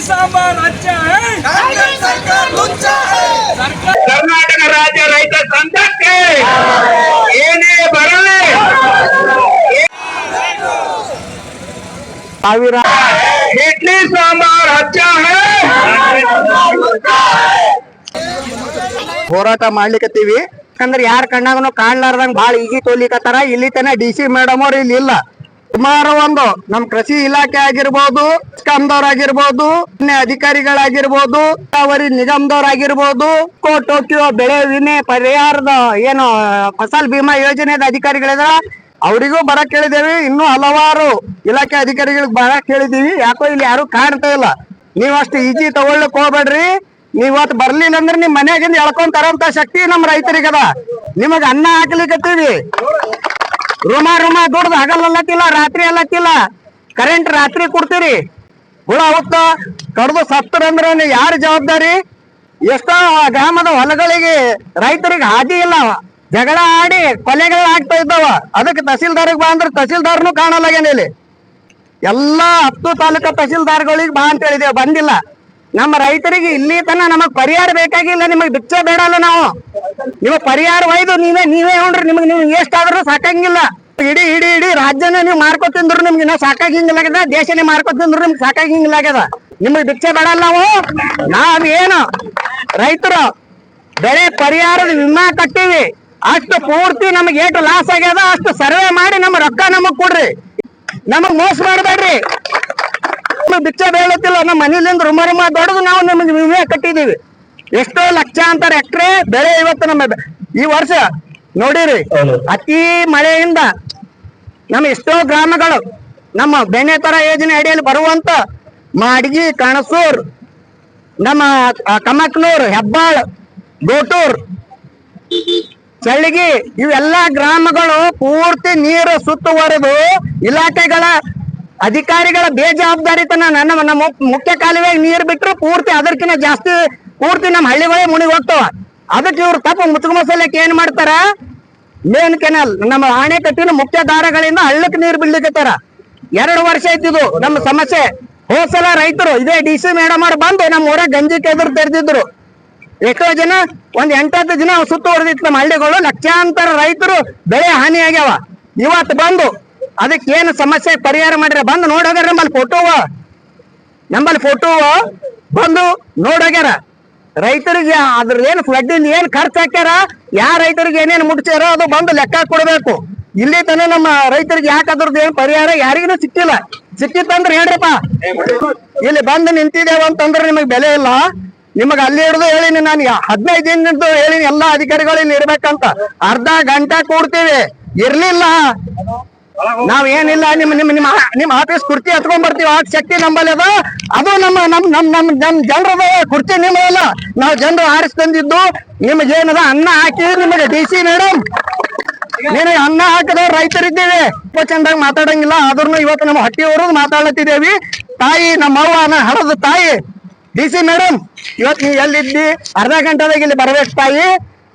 ಸಾಮ್ರಾಜ್ಯ ಕರ್ನಾಟಕ ರಾಜ್ಯ ರೈತ ಸಂಘಕ್ಕೆ ಏನೇ ಬರಲಿ ಸಾವಿರ ಇಡ್ಲಿ ಸಾಂಬಾರ್ ಅಚ್ಚ ಹೋರಾಟ ಮಾಡ್ಲಿಕ್ಕತ್ತೀವಿ. ಯಾಕಂದ್ರೆ ಯಾರ ಕಣ್ಣಾಗನು ಕಾಣ್ಲಾರ್ದಂಗ್ ಬಾಳ ಈಗಿ ತೋಲಿಕತ್ತಾರ. ಇಲ್ಲಿ ತನ DC ಮೇಡಮ್ ಅವ್ರು ಇಲ್ಲಿ ಇಲ್ಲ. ಸುಮಾರು ಒಂದು ನಮ್ ಕೃಷಿ ಇಲಾಖೆ ಆಗಿರ್ಬೋದು, ಆಗಿರ್ಬೋದು, ಅಧಿಕಾರಿಗಳಾಗಿರ್ಬೋದು, ನೀರಾವರಿ ನಿಗಮದವ್ರಾಗಿರ್ಬೋದು, ಟೋಕಿಯೋ ಬೆಳೆ ವಿಮೆ ಪರಿಹಾರದ ಏನು ಫಸಲ್ ಬಿಮಾ ಯೋಜನೆದ ಅಧಿಕಾರಿಗಳಿದಾರ ಅವರಿಗೂ ಬರಕ್ ಕೇಳಿದೇವಿ. ಇನ್ನೂ ಹಲವಾರು ಇಲಾಖೆ ಅಧಿಕಾರಿಗಳಿಗೆ ಬರಕ್ ಕೇಳಿದೀವಿ. ಯಾಕೋ ಇಲ್ಲಿ ಯಾರು ಕಾಣ್ತಾ ಇಲ್ಲ. ನೀವ್ ಅಷ್ಟು ಈಜಿ ತಗೊಳ್ಳಕ್ ಹೋಗ್ಬೇಡ್ರಿ. ನೀವತ್ ಬರ್ಲಿಲ್ಲ ಅಂದ್ರೆ ನಿಮ್ ಮನೆಯಾಗಿಂದ ಎಳ್ಕೊಂಡ್ ತರೋಂತ ಶಕ್ತಿ ನಮ್ ರೈತರಿಗದ. ನಿಮಗ್ ಅನ್ನ ಹಾಕ್ಲಿಕ್ಕತ್ತೀವಿ. ರುಮಾ ದುಡ್ದು ಹಗಲಲ್ಲತ್ತಿಲ್ಲ, ರಾತ್ರಿ ಅಲ್ಲತ್ತಿಲ್ಲ. ಕರೆಂಟ್ ರಾತ್ರಿ ಕೊಡ್ತೀರಿ. ಹುಳ ಅವತ್ತ ಕಡ್ದು ಸತ್ತರಂದ್ರ ಯಾರು ಜವಾಬ್ದಾರಿ? ಎಷ್ಟೋ ಗ್ರಾಮದ ಹೊಲಗಳಿಗೆ ರೈತರಿಗೆ ಹಾದಿ ಇಲ್ಲ. ಜಗಳ ಆಡಿ ಕೊಲೆಗಳು ಆಗ್ತಾ ಇದ್ದಾವ. ಅದಕ್ಕೆ ತಹಸೀಲ್ದಾರಿಗೆ ಬಾ ಅಂದ್ರೆ ತಹಸೀಲ್ದಾರ್ನು ಕಾಣಲಾಗೇನ ಇಲ್ಲಿ. ಎಲ್ಲಾ 10 ತಾಲೂಕಾ ತಹಸೀಲ್ದಾರ್ಗಳಿಗೆ ಬಾ ಅಂತ ಹೇಳಿದೇವೆ, ಬಂದಿಲ್ಲ. ನಮ್ಮ ರೈತರಿಗೆ ಇಲ್ಲಿ ತನ ನಮಗ್ ಪರಿಹಾರ ಬೇಕಾಗಿಲ್ಲ. ನಿಮಗ್ ಭಿಕ್ಷೆ ಬೇಡಲ್ಲ. ನಾವು ನಿಮಗ್ ಪರಿಹಾರ ಒಯ್ದು ನೀವೇ ನೋಡ್ರಿ. ನಿಮ್ಗೆ ಎಷ್ಟಾದ್ರೂ ಸಾಕಂಗಿಲ್ಲ. ಇಡೀ ರಾಜ್ಯನ ನೀವು ಮಾರ್ಕೊತ್ ತಿಂದ್ರು ನಿಮ್ಗೆ ಇನ್ನೂ ಸಾಕಾಗಿಂಗಿಲ್ಲ. ದೇಶನೇ ಮಾರ್ಕೊತ್ ತಿಂದ್ರು ನಿಮ್ಗೆ ಸಾಕಾಗಿಂಗಿಲ್ಲ. ನಿಮಗ್ ಭಿಕ್ಷೆ ಬೇಡಲ್ಲ. ನಾವೇನು ರೈತರು ಬೆಳೆ ಪರಿಹಾರದ ವಿಮಾ ಕಟ್ಟಿವಿ. ಅಷ್ಟು ಪೂರ್ತಿ ನಮಗ್ ಏಟು ಲಾಸ್ ಆಗ್ಯದ ಅಷ್ಟು ಸರ್ವೆ ಮಾಡಿ ನಮ್ಮ ರೊಕ್ಕ ನಮಗ್ ಕೊಡ್ರಿ. ನಮಗ್ ಮೋಸ ಮಾಡಬೇಡ್ರಿ. ಭಿಕ್ಷೆ ಬೇಳತ್ತಿಲ್ಲ. ನಮ್ಮ ಮನೇಲಿಂದ ರುಮ ದೊಡ್ಡದು ನಾವು ನಮಗೆ ವಿಮೆ ಕಟ್ಟಿದೀವಿ. ಎಷ್ಟೋ ಲಕ್ಷಾಂತರ ಎಕರೆ ಬೆಳೆ ಇವತ್ತು ನಮ್ಮ ಈ ವರ್ಷ ನೋಡಿರಿ ಅತಿ ಮಳೆಯಿಂದ ನಮ್ಮ ಎಷ್ಟೋ ಗ್ರಾಮಗಳು ನಮ್ಮ ಬೆಣ್ಣೆತರ ಯೋಜನೆ ಅಡಿಯಲ್ಲಿ ಬರುವಂತ ಮಾಡಗಿ, ಕಣಸೂರ್, ನಮ್ಮ ಕಮಕ್ನೂರ್, ಹೆಬ್ಬಾಳ್, ಗೋಟೂರ್, ಚಳ್ಳಗಿ ಇವೆಲ್ಲಾ ಗ್ರಾಮಗಳು ಪೂರ್ತಿ ನೀರು ಸುತ್ತುವರೆದು ಇಲಾಖೆಗಳ ಅಧಿಕಾರಿಗಳ ಬೇಜವಾಬ್ದಾರಿತನ. ನಮ್ಮ ಮುಖ್ಯ ಕಾಲುವೆಗೆ ನೀರು ಬಿಟ್ಟರು ಪೂರ್ತಿ ಅದಕ್ಕಿಂತ ಜಾಸ್ತಿ ಪೂರ್ತಿ ನಮ್ಮ ಹಳ್ಳಿಗಳೇ ಮುಣಿಗಿ ಹೋಗ್ತಾವ. ಅದಕ್ಕೆ ಇವ್ರು ತಪ್ಪು ಮುಚ್ಚುಮಸಲಕ್ಕೆ ಏನ್ ಮಾಡ್ತಾರ? ಮೇನ್ ಕೆನಲ್ ನಮ್ಮ ಅಣೆಕಟ್ಟಿನ ಮುಖ್ಯ ದಾರಗಳಿಂದ ಹಳ್ಳಕ್ಕೆ ನೀರು ಬಿಡ್ಲಿಕ್ಕತ್ತಾರ. 2 ವರ್ಷ ಐತಿದು ನಮ್ಮ ಸಮಸ್ಯೆ. ಹೋದ್ಸಲ ರೈತರು ಇದೇ DC ಮೇಡಮ್ ಅವ್ರು ಬಂದು ನಮ್ಮ ಊರಾಗ ಗಂಜಿ ಕೆದ್ರು ತೆರೆದಿದ್ರು. ಎಷ್ಟೋ ಜನ ಒಂದ್ 8-10 ದಿನ ಸುತ್ತುವರೆದಿತ್ತು ನಮ್ಮ ಹಳ್ಳಿಗಳು. ಲಕ್ಷಾಂತರ ರೈತರು ಬೆಳೆ ಹಾನಿ ಆಗ್ಯಾವ. ಇವತ್ತು ಬಂದು ಅದಕ್ಕೆ ಏನು ಸಮಸ್ಯೆ ಪರಿಹಾರ ಮಾಡಿರ ಬಂದು ನೋಡೋಗ್ಯಾರ. ನಮ್ಮಲ್ಲಿ ಫೋಟೋ ಬಂದು ನೋಡೋಗ್ಯಾರ. ರೈತರಿಗೆ ಅದ್ರ ಏನು ಫ್ಲಡ್ ಏನ್ ಖರ್ಚು ಹಾಕ್ಯಾರ, ಯಾವ ರೈತರಿಗೆ ಏನೇನು ಮುಟ್ಸ್ಯಾರ ಅದು ಬಂದು ಲೆಕ್ಕ ಕೊಡ್ಬೇಕು. ಇಲ್ಲಿ ತನ ನಮ್ಮ ರೈತರಿಗೆ ಯಾಕೆ ಅದ್ರದ್ದು ಏನು ಪರಿಹಾರ ಯಾರಿಗೂ ಸಿಕ್ಕಿಲ್ಲ. ಸಿಕ್ಕಿತ್ತಂದ್ರೆ ಹೇಳ್ರಪ್ಪ. ಇಲ್ಲಿ ಬಂದು ನಿಂತಿದ್ದೇವೆ ಅಂತಂದ್ರೆ ನಿಮಗ್ ಬೆಲೆ ಇಲ್ಲ. ನಿಮಗ್ ಅಲ್ಲಿ ಹಿಡಿದು ಹೇಳಿನಿ ನಾನು 15 ದಿನದ್ದು ಹೇಳಿನಿ ಎಲ್ಲಾ ಅಧಿಕಾರಿಗಳು ಇಲ್ಲಿ ಇರ್ಬೇಕಂತ. ಅರ್ಧ ಗಂಟೆ ಕೂಡ್ತೀವಿ, ಇರ್ಲಿಲ್ಲ. ನಾವ್ ಏನಿಲ್ಲ ನಿಮ್ಮ ಆಫೀಸ್ ಕುರ್ಚಿ ಹತ್ಕೊಂಡ್ ಬರ್ತೀವಿ. ಆ ಶಕ್ತಿ ನಂಬಲ್ಲಿ ಅದ. ಅದು ನಮ್ ಜನರದ ಕುರ್ಚಿ ನಿಮ್ಮಲ್ಲ. ನಾವು ಜನರು ಆರಿಸಿ ತಂದಿದ್ದು. ನಿಮಗೇನದ ಅನ್ನ ಹಾಕಿ ನಿಮಗೆ DC ಮೇಡಮ್ ನಿನಗೆ ಅನ್ನ ಹಾಕಿದವ್ರು ರೈತರಿದ್ದೇವೆ. ಚಂದಾಗಿ ಮಾತಾಡಂಗಿಲ್ಲ. ಆದ್ರೂ ಇವತ್ತು ನಮ್ಮ ಹಟ್ಟಿಯವರು ಮಾತಾಡ್ಲತ್ತಿದ್ದೇವಿ. ತಾಯಿ ನಮ್ಮ ಅವ್ವ ಹಡದ ತಾಯಿ DC ಮೇಡಮ್ ಇವತ್ತು ನೀವ್ ಎಲ್ಲಿದ್ದಿ? ಅರ್ಧ ಗಂಟೆದಾಗ ಇಲ್ಲಿ ಬರ್ಬೇಕು ತಾಯಿ.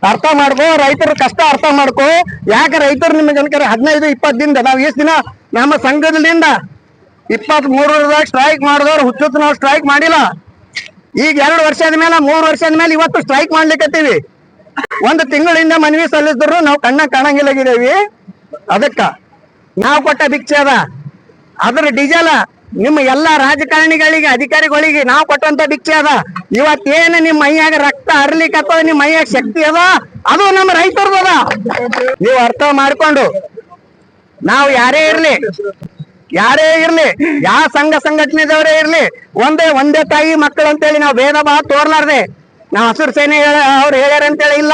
ಅರ್ಥ ಮಾಡ್ಕೋ, ರೈತರ ಕಷ್ಟ ಅರ್ಥ ಮಾಡ್ಕೋ. ಯಾಕೆ ರೈತರು ನಿಮಗೆ 15-20 ದಿನದ ನಾವು ಎಷ್ಟು ದಿನ ನಮ್ಮ ಸಂಘದಿಂದ 23ದಾಗ ಸ್ಟ್ರೈಕ್ ಮಾಡಿದವ್ರು ಹುಚ್ಚುತ್ತ ನಾವು ಸ್ಟ್ರೈಕ್ ಮಾಡಿಲ್ಲ. ಈಗ 2 ವರ್ಷದ ಮೇಲೆ 3 ವರ್ಷದ ಮೇಲೆ ಇವತ್ತು ಸ್ಟ್ರೈಕ್ ಮಾಡ್ಲಿಕ್ಕತ್ತೀವಿ. 1 ತಿಂಗಳಿಂದ ಮನವಿ ಸಲ್ಲಿಸಿದ್ರು ನಾವು ಕಾಣಂಗಿಲ್ಲಾಗಿದ್ದೇವಿ. ಅದಕ್ಕ ನಾವು ಕೊಟ್ಟ ಭಿಕ್ಷೆ ಅದ. ಅದ್ರ ಡೀಸೆಲ್ ನಿಮ್ಮ ಎಲ್ಲಾ ರಾಜಕಾರಣಿಗಳಿಗೆ ಅಧಿಕಾರಿಗಳಿಗೆ ನಾವು ಕೊಟ್ಟಂತ ಭಿಕ್ಷೆ ಅದ. ಇವತ್ತೇನು ನಿಮ್ಮ ಮೈಯಾಗ ರಕ್ತ ಹರ್ಲಿಕ್ಕತ್ತದ, ನಿಮ್ಮ ಮೈಯಾಗ ಶಕ್ತಿ ಅದ, ಅದು ನಮ್ಮ ರೈತರದ. ನೀವು ಅರ್ಥ ಮಾಡ್ಕೊಂಡು ನಾವು ಯಾರೇ ಇರ್ಲಿ ಯಾವ ಸಂಘಟನೆದವರೇ ಇರ್ಲಿ ಒಂದೇ ತಾಯಿ ಮಕ್ಕಳು ಅಂತೇಳಿ ನಾವು ಭೇದ ಭಾವ ತೋರ್ಲಾರ್ದೆ ನಾವು ಹಸಿರು ಸೇನೆ ಅವ್ರು ಹೇಳ್ಯಾರ ಅಂತೇಳಿ ಇಲ್ಲ,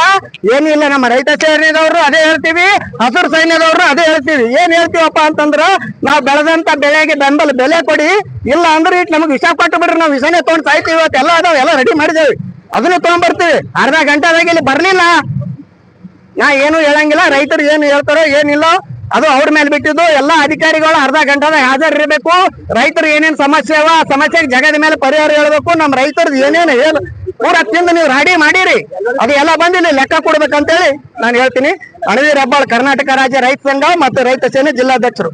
ಏನಿಲ್ಲ. ನಮ್ಮ ರೈತ ಸೇನೆದವ್ರು ಅದೇ ಹೇಳ್ತೀವಿ, ಹಸಿರು ಸೈನ್ಯದವ್ರು ಅದೇ ಹೇಳ್ತೀವಿ. ಏನ್ ಹೇಳ್ತೀವಪ್ಪ ಅಂತಂದ್ರ ನಾವು ಬೆಳೆದಂತ ಬೆಳೆಗೆ ಬೆಂಬಲ ಬೆಲೆ ಕೊಡಿ. ಇಲ್ಲ ಅಂದ್ರೆ ನಮಗ್ ವಿಷ ಕೊಟ್ಟು ಬಿಡ್ರಿ. ನಾವು ವಿಷನೇ ತಗೊಂಡ್ ಸಾಯ್ತೀವಿ. ಇವತ್ತೆಲ್ಲ ಅದಾವ, ಎಲ್ಲ ರೆಡಿ ಮಾಡಿದೇವಿ. ಅದನ್ನ ತಗೊಂಡ್ಬರ್ತೀವಿ. ಅರ್ಧ ಗಂಟೆದಾಗ ಇಲ್ಲಿ ಬರ್ಲಿಲ್ಲ. ನಾ ಏನು ಹೇಳಂಗಿಲ್ಲ. ರೈತರು ಏನು ಹೇಳ್ತಾರೋ ಏನಿಲ್ಲ ಅದು ಅವ್ರ ಮೇಲೆ ಬಿಟ್ಟಿದ್ದು. ಎಲ್ಲಾ ಅಧಿಕಾರಿಗಳು ಅರ್ಧ ಗಂಟೆದಾಗ ಹಾಜರಿರ್ಬೇಕು. ರೈತರು ಏನೇನ್ ಸಮಸ್ಯೆ ಅವ ಆ ಸಮಸ್ಯೆಗೆ ಜಗದ ಮೇಲೆ ಪರಿಹಾರ ಹೇಳ್ಬೇಕು. ನಮ್ಮ ರೈತರದ್ದು ಏನೇನು ಪೂರ ತಿಂದು ನೀವು ರೆಡಿ ಮಾಡಿರಿ. ಅದು ಎಲ್ಲ ಬಂದಿಲ್ಲ ಲೆಕ್ಕ ಕೊಡ್ಬೇಕಂತೇಳಿ ನಾನು ಹೇಳ್ತೀನಿ. ಅಣವೀರ್ ಹೆಬ್ಬಾಳ್, ಕರ್ನಾಟಕ ರಾಜ್ಯ ರೈತ ಸಂಘ ಮತ್ತು ರೈತ ಸೇನೆ ಜಿಲ್ಲಾಧ್ಯಕ್ಷರು.